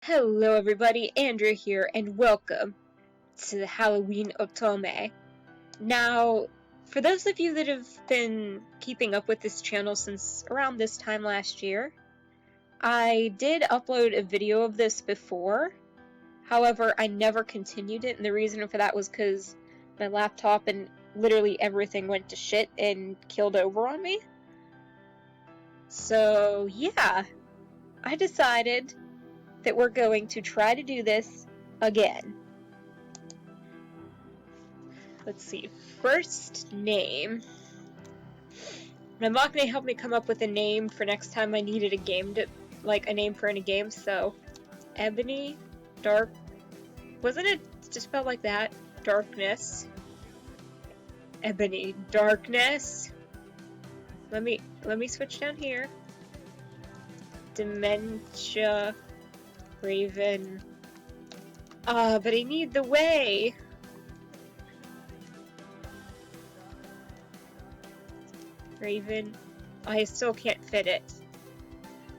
Hello everybody, Andrea here, and welcome to the Halloween Otome. Now, for those of you that have been keeping up with this channel since around this time last year, I did upload a video of this before. However, I never continued it, and the reason for that was because my laptop and literally everything went to shit and killed over on me. So, yeah, I decided that we're going to try to do this again. Let's see. First name. My mom may help me come up with a name for next time I needed a game to, like a name for any game. So, Ebony, Dark. Wasn't it just spelled like that? Darkness. Ebony, Darkness. Let me switch down here. Dementia, Raven. But I need the way. Raven. I still can't fit it.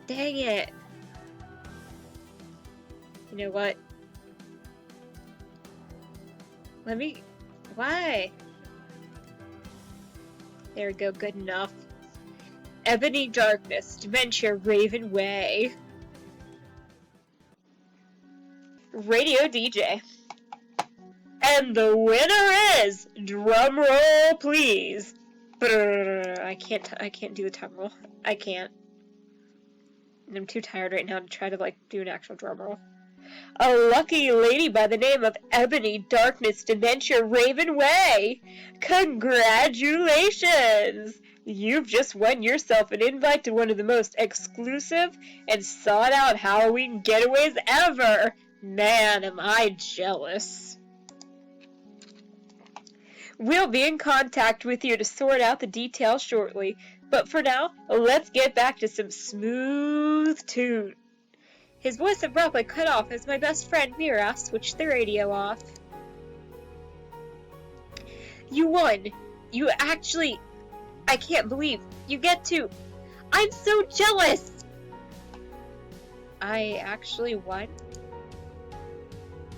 Dang it. You know what? Why? There we go, good enough. Ebony Darkness, Dementia, Raven Way. Radio DJ. And the winner is, drum roll please. I can't do the drum roll. I can't. And I'm too tired right now to try to do an actual drum roll. A lucky lady by the name of Ebony Darkness Dementia Raven Way! Congratulations! You've just won yourself an invite to one of the most exclusive and sought-out Halloween getaways ever! Man, am I jealous. We'll be in contact with you to sort out the details shortly, but for now, let's get back to some smooth tune. His voice abruptly cut off as my best friend Mira switched the radio off. You won! You actually... I can't believe you get to... I'm so jealous! I actually won?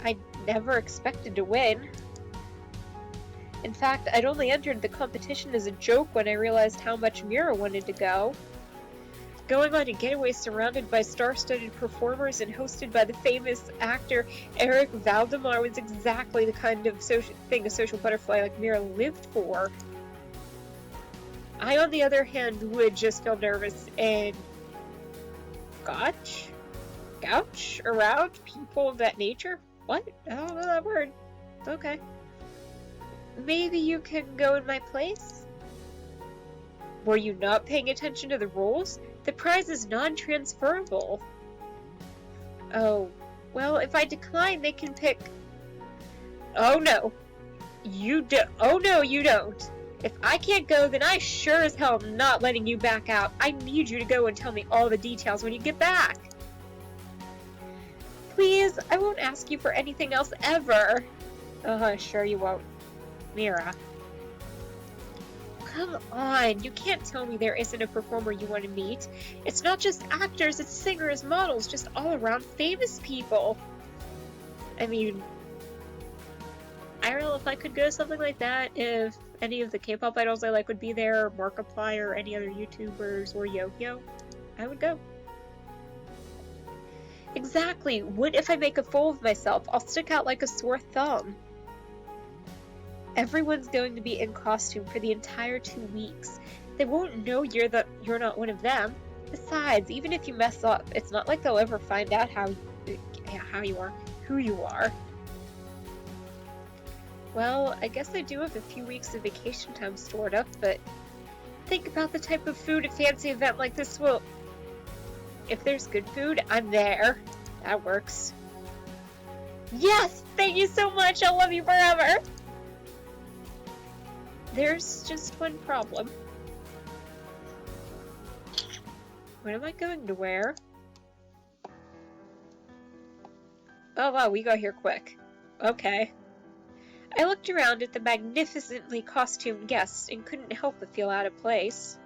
I never expected to win. In fact, I'd only entered the competition as a joke when I realized how much Mira wanted to go. Going on a getaway surrounded by star-studded performers and hosted by the famous actor Eric Valdemar was exactly the kind of thing a social butterfly like Mira lived for. I, on the other hand, would just feel nervous and gouch around people of that nature? What? I don't know that word. Okay. Maybe you can go in my place? Were you not paying attention to the rules? The prize is non-transferable. Oh, well, if I decline, they can pick... Oh no. Oh no, you don't. If I can't go, then I sure as hell am not letting you back out. I need you to go and tell me all the details when you get back. Please, I won't ask you for anything else ever. Sure you won't. Mira. Come on, you can't tell me there isn't a performer you want to meet. It's not just actors, it's singers, models, just all around famous people. I mean, I don't know if I could go to something like that if any of the K-pop idols I like would be there, or Markiplier, or any other YouTubers, or Yo-Yo. I would go. Exactly. What if I make a fool of myself? I'll stick out like a sore thumb. Everyone's going to be in costume for the entire 2 weeks. They won't know you're not one of them. Besides, even if you mess up, it's not like they'll ever find out who you are. Well, I guess I do have a few weeks of vacation time stored up, but think about the type of food a fancy event like this will... If there's good food, I'm there. That works. Yes! Thank you so much! I'll love you forever! There's just one problem. What am I going to wear? Oh wow, we got here quick. Okay. I looked around at the magnificently costumed guests and couldn't help but feel out of place.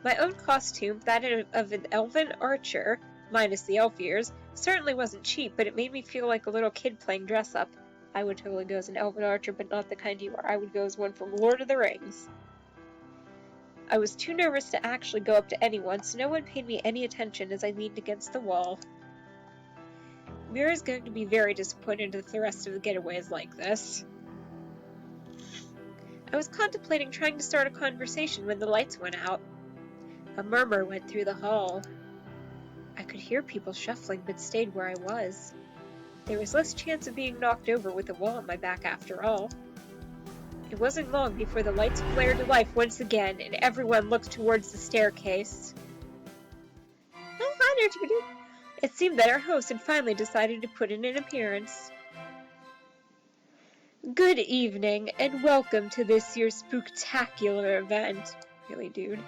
My own costume, that of an elven archer, minus the elf ears. Certainly wasn't cheap, but it made me feel like a little kid playing dress-up. I would totally go as an elven archer, but not the kind you are. I would go as one from Lord of the Rings. I was too nervous to actually go up to anyone, so no one paid me any attention as I leaned against the wall. Mira's going to be very disappointed if the rest of the getaway is like this. I was contemplating trying to start a conversation when the lights went out. A murmur went through the hall. I could hear people shuffling, but stayed where I was. There was less chance of being knocked over with a wall at my back after all. It wasn't long before the lights flared to life once again, and everyone looked towards the staircase. Oh, hi there, Judy. It seemed that our host had finally decided to put in an appearance. Good evening, and welcome to this year's spooktacular event. Really, dude.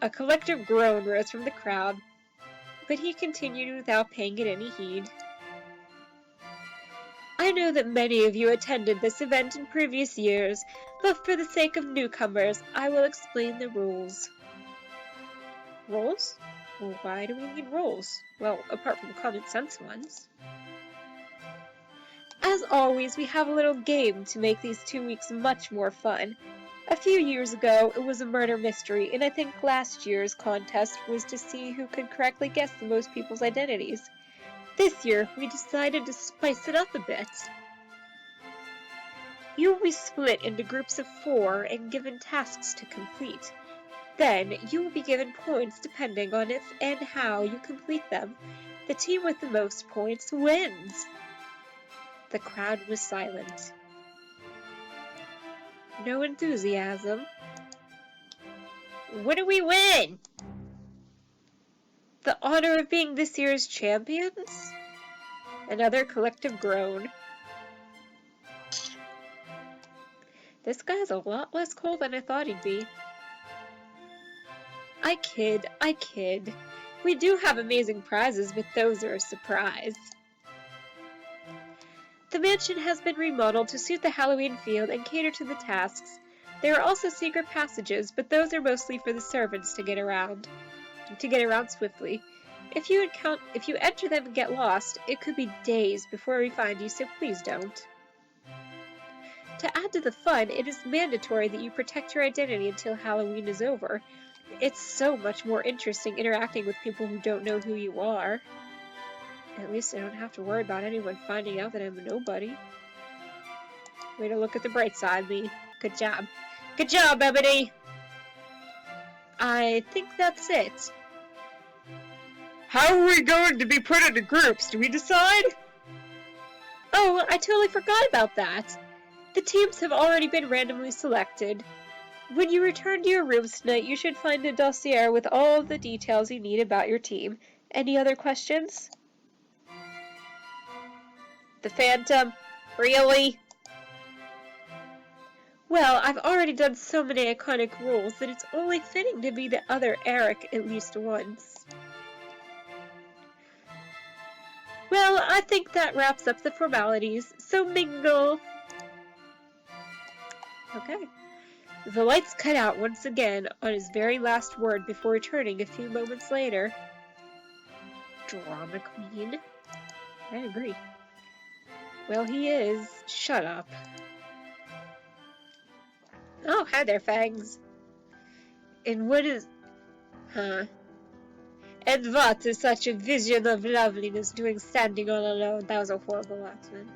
A collective groan rose from the crowd, but he continued without paying it any heed. I know that many of you attended this event in previous years, but for the sake of newcomers, I will explain the rules. Rules? Well, why do we need rules? Well, apart from common sense ones. As always, we have a little game to make these 2 weeks much more fun. A few years ago, it was a murder mystery, and I think last year's contest was to see who could correctly guess the most people's identities. This year, we decided to spice it up a bit. You will be split into groups of 4 and given tasks to complete. Then, you will be given points depending on if and how you complete them. The team with the most points wins. The crowd was silent. No enthusiasm. What do we win? The honor of being this year's champions? Another collective groan. This guy's a lot less cool than I thought he'd be. I kid. We do have amazing prizes, but those are a surprise. The mansion has been remodeled to suit the Halloween field and cater to the tasks. There are also secret passages, but those are mostly for the servants to get around swiftly. If you enter them and get lost, it could be days before we find you, so please don't. To add to the fun, it is mandatory that you protect your identity until Halloween is over. It's so much more interesting interacting with people who don't know who you are. At least I don't have to worry about anyone finding out that I'm a nobody. Way to look at the bright side, me. Good job. Good job, Ebony! I think that's it. How are we going to be put into groups? Do we decide? Oh, I totally forgot about that. The teams have already been randomly selected. When you return to your rooms tonight, you should find a dossier with all the details you need about your team. Any other questions? The Phantom? Really? Well, I've already done so many iconic roles that it's only fitting to be the other Eric at least once. Well, I think that wraps up the formalities, so mingle! Okay. The lights cut out once again on his very last word before returning a few moments later. Drama queen? I agree. Well, he is. Shut up. Oh, hi there, Fangs. And what is... Huh. And what is such a vision of loveliness doing standing all alone? That was a horrible accent.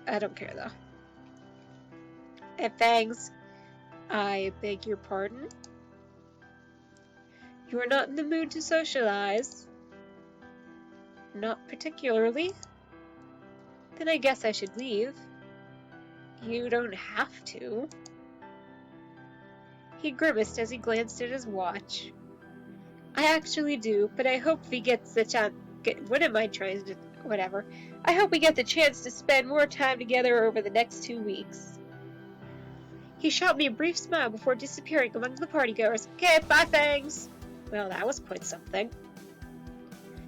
I don't care, though. And Fangs, I beg your pardon? You are not in the mood to socialize? Not particularly? Then I guess I should leave. You don't have to. He grimaced as he glanced at his watch. I actually do, but I hope he gets the chance. What am I trying to... Whatever. I hope we get the chance to spend more time together over the next 2 weeks. He shot me a brief smile before disappearing among the partygoers. Okay, bye, Fangs! Well, that was quite something.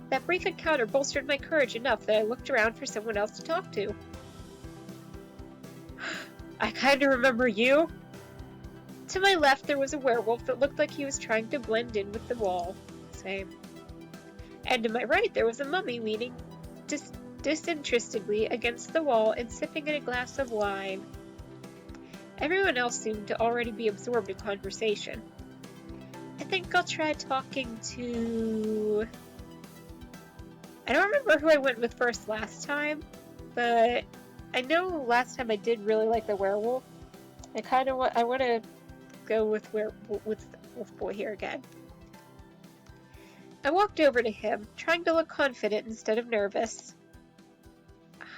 That brief encounter bolstered my courage enough that I looked around for someone else to talk to. I kinda remember you. To my left, there was a werewolf that looked like he was trying to blend in with the wall. Same. And to my right there was a mummy leaning disinterestedly against the wall and sipping in a glass of wine. Everyone else seemed to already be absorbed in conversation. I think I'll try talking to... I don't remember who I went with first last time, but I know last time I did really like the werewolf. I want to go with Wolf Boy here again. I walked over to him, trying to look confident instead of nervous.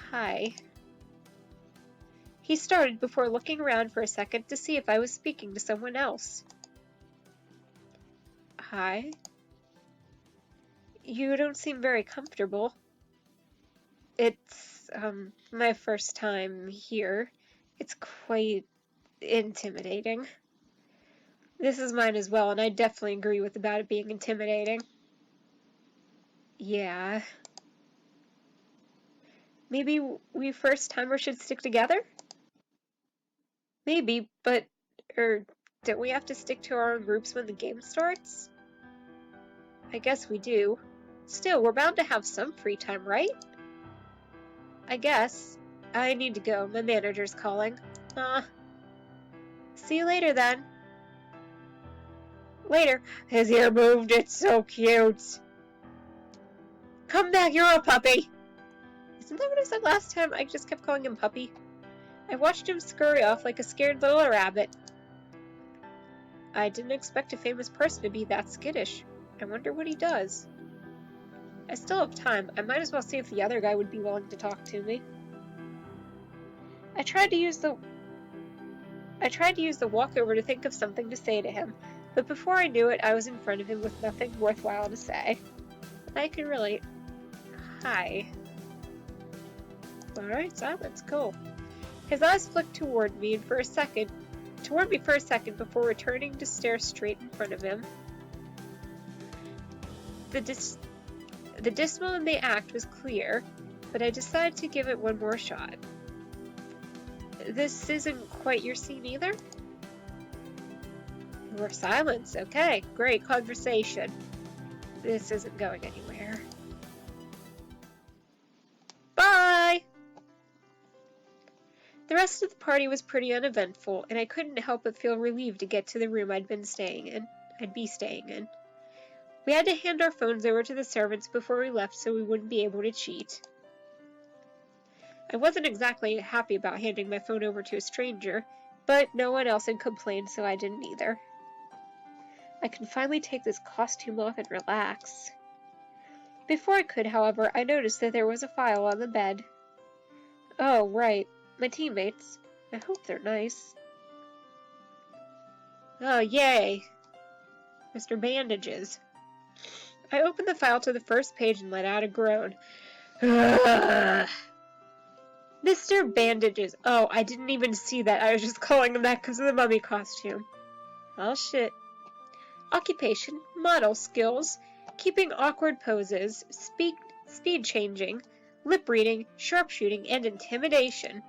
Hi. He started before looking around for a second to see if I was speaking to someone else. Hi. You don't seem very comfortable. It's, my first time here. It's quite intimidating. This is mine as well, and I definitely agree with about it being intimidating. Yeah. Maybe we first-timers should stick together? Maybe, but, don't we have to stick to our own groups when the game starts? I guess we do. Still, we're bound to have some free time, right? I guess. I need to go. My manager's calling. See you later, then. Later. His ear moved. It's so cute. Come back, you're a puppy. Isn't that what I said last time? I just kept calling him puppy. I watched him scurry off like a scared little rabbit. I didn't expect a famous person to be that skittish. I wonder what he does. I still have time. I might as well see if the other guy would be willing to talk to me. I tried to use the walkover to think of something to say to him, but before I knew it, I was in front of him with nothing worthwhile to say. I can relate. Hi. Alright, silence, cool. His eyes flicked toward me for a second before returning to stare straight in front of him. The dismal in the act was clear, but I decided to give it one more shot. This isn't quite your scene either? More silence. Okay, great conversation. This isn't going anywhere. Bye! The rest of the party was pretty uneventful, and I couldn't help but feel relieved to get to the room I'd be staying in. We had to hand our phones over to the servants before we left so we wouldn't be able to cheat. I wasn't exactly happy about handing my phone over to a stranger, but no one else had complained, so I didn't either. I can finally take this costume off and relax. Before I could, however, I noticed that there was a file on the bed. Oh, right. My teammates. I hope they're nice. Oh, yay! Mr. Bandages. I opened the file to the first page and let out a groan. Mr. Bandages. Oh, I didn't even see that. I was just calling him that because of the mummy costume. Oh, shit. Occupation, model skills, keeping awkward poses, speed changing, lip reading, sharpshooting, and intimidation.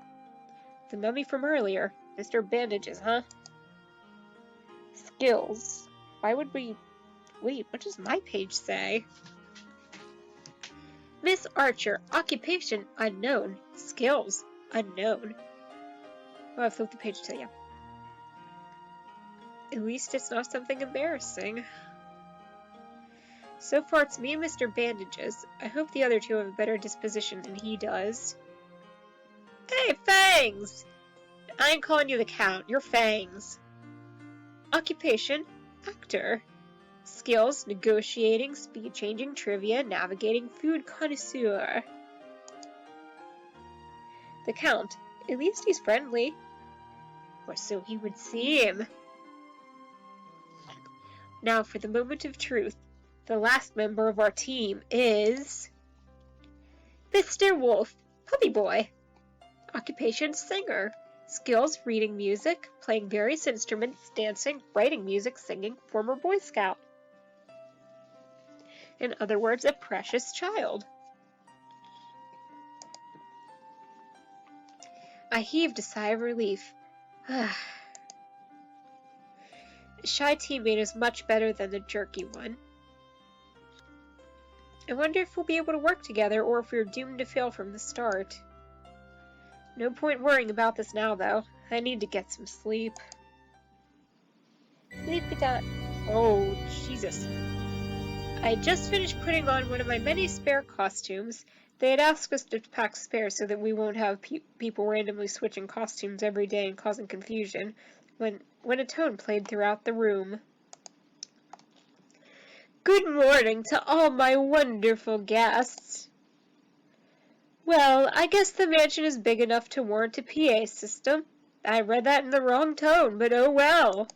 The mummy from earlier. Mr. Bandages, huh? Skills. Why would we... Wait, what does my page say? Miss Archer. Occupation, unknown. Skills, unknown. Oh, I flipped the page to you. At least it's not something embarrassing. So far, it's me and Mr. Bandages. I hope the other two have a better disposition than he does. Hey, Fangs! I ain't calling you the Count. You're Fangs. Occupation, actor. Skills, negotiating, speed changing, trivia, navigating, food connoisseur. The Count. At least he's friendly. Or so he would seem. Now for the moment of truth. The last member of our team is... Mr. Wolf, Puppy Boy. Occupation, singer. Skills, reading music, playing various instruments, dancing, writing music, singing, former Boy Scout. In other words, a precious child. I heaved a sigh of relief. A shy teammate is much better than the jerky one. I wonder if we'll be able to work together or if we're doomed to fail from the start. No point worrying about this now, though. I need to get some sleep. Sleepy time. Oh, Jesus. I had just finished putting on one of my many spare costumes. They had asked us to pack spares so that we won't have people randomly switching costumes every day and causing confusion, when a tone played throughout the room. Good morning to all my wonderful guests. Well, I guess the mansion is big enough to warrant a PA system. I read that in the wrong tone, but oh well.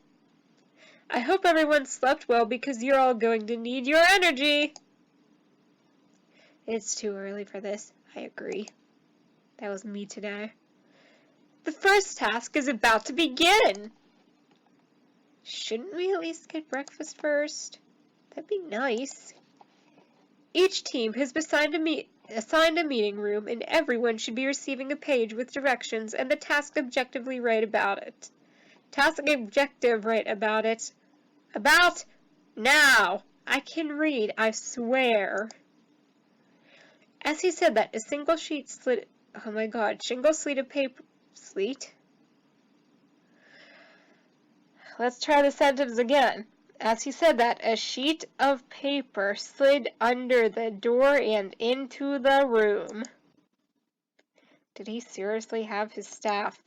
I hope everyone slept well because you're all going to need your energy. It's too early for this. I agree. That was me today. The first task is about to begin. Shouldn't we at least get breakfast first? That'd be nice. Each team has been assigned a meeting room, and everyone should be receiving a page with directions and the task objectively right about it. Task objective right about it. About now. I can read, I swear. As he said that, a single sheet slid. Oh my god, shingle sleet of paper. Sleet? Let's try the sentence again. As he said that, a sheet of paper slid under the door and into the room. Did he seriously have his staff?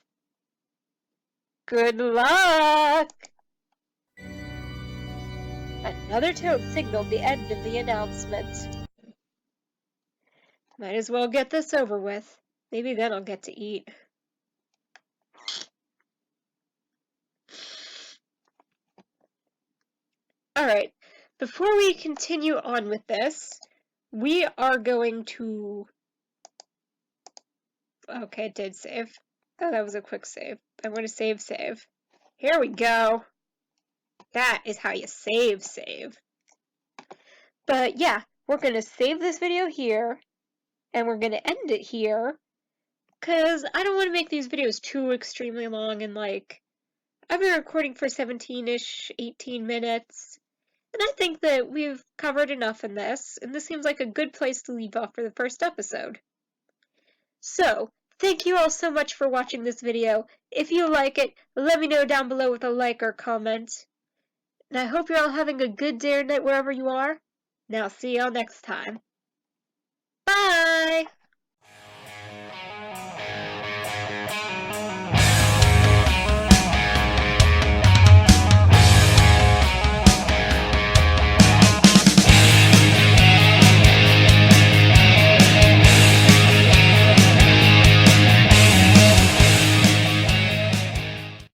Good luck! Another tone signaled the end of the announcement. Might as well get this over with. Maybe then I'll get to eat. Alright, before we continue on with this, we are going to... Okay, it did save. Oh, that was a quick save. I want to save. Here we go. That is how you save. But yeah, we're going to save this video here, and we're going to end it here, because I don't want to make these videos too extremely long, and like, I've been recording for 17-ish, 18 minutes, and I think that we've covered enough in this, and this seems like a good place to leave off for the first episode. So, thank you all so much for watching this video. If you like it, let me know down below with a like or comment. And I hope you're all having a good day or night wherever you are. Now, see y'all next time.